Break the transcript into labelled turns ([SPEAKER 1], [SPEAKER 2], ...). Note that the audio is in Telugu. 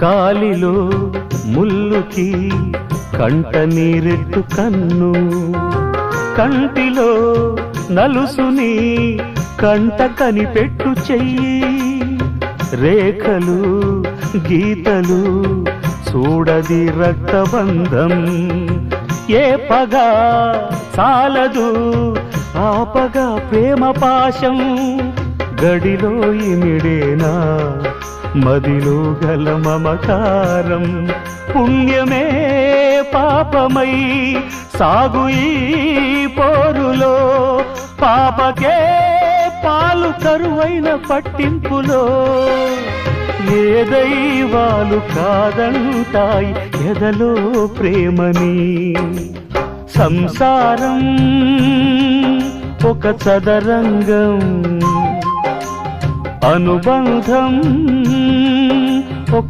[SPEAKER 1] కాలిలో ముల్లుకి కంట నీరెట్టు కన్ను, కంటిలో నలుసుని కంట కనిపెట్టు చెయ్యి, రేఖలు గీతలు చూడది రక్తబంధం, ఏ పగా చాలదు ఆపగా ప్రేమ పాశం, గడిలో ఇమిడేనా మదిలో గల మమకారం, పుణ్యమే పాపమై సాగు ఈ పోరులో, పాపకే పాలు కరువైన పట్టింపులో, ఏ దైవాలు కాదంటాయి ఎదలో ప్రేమని, సంసారం ఒక చదరంగం, అనుబంధం